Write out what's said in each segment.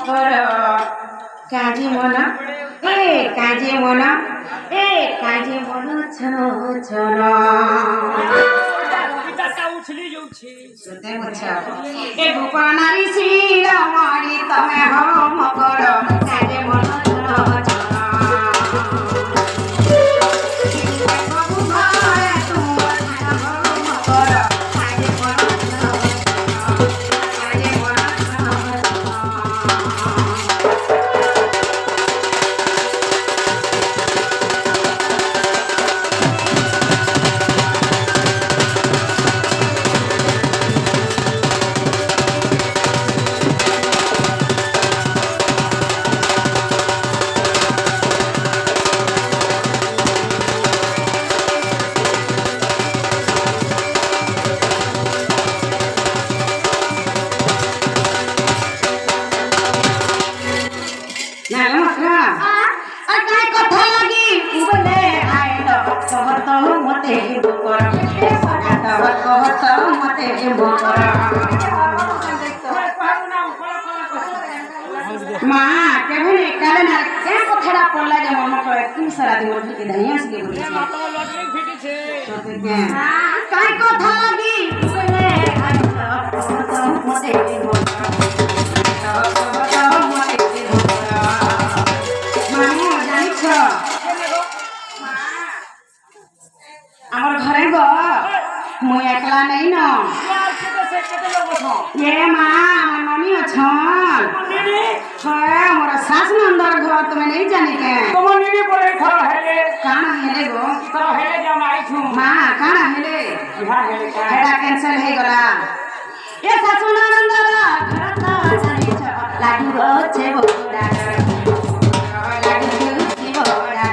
মকর কাজে মনা কাজে মনা কাজে মন ছন ছন सुते मुच्छा ए गोपाल नारी सीला मारी तमे हो मकर काजे मन माँ केबे काले ना के कथरा पड़ला जे मम्मा को इतनी सारा दिन उठ के धनिया से बोली छे तो लटरी फिटी छे तो के हां काय कथा लागी बोले आई तो मते मामू जानी छ हमर घरे गो मु एकला नहीं न ये माँ हमर मम्मी अछन छय मोर सास नंदर घर तुम्हें नहीं जाने के तुम नीनी बोले खरा हेले काना हेले गो खरा हेले जा मैं आई छु माँ काना हेले बिहार हेले का हेडा कैंसिल हे गला ए सासु नंदर घर त जानी छ लागु गो छे बोडा लागु छे बोडा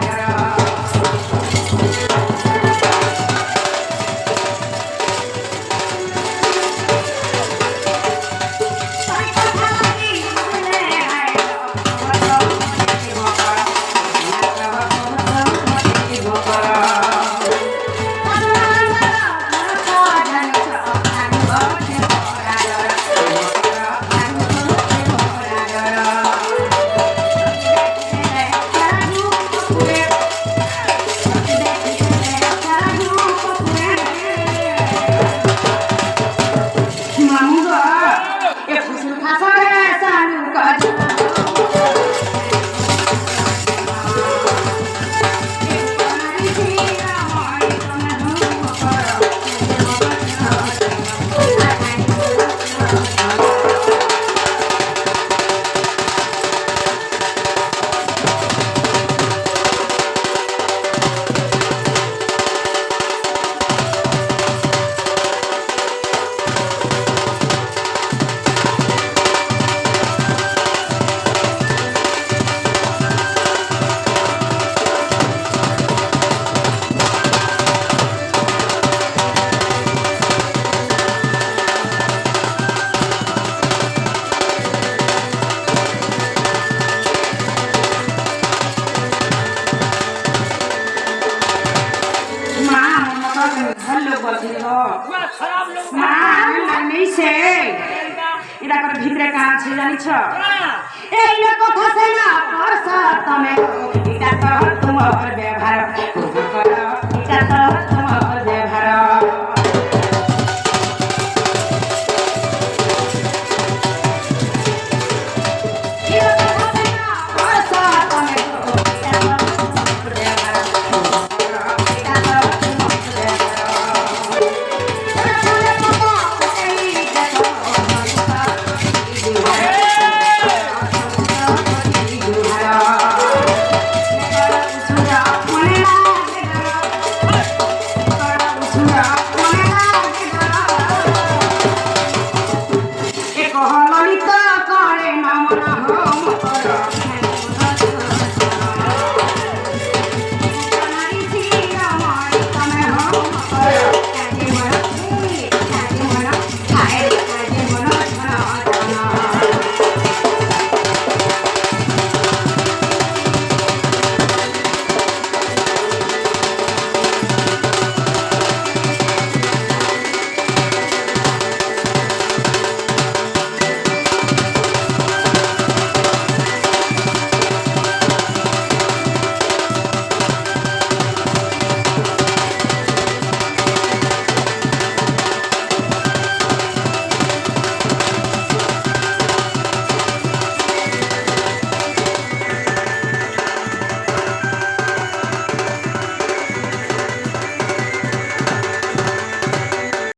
इरा कर भितरे कहाँ छे जानी छ ए इने कथा से ना परसा तमे इटा कर तुम और व्यवहार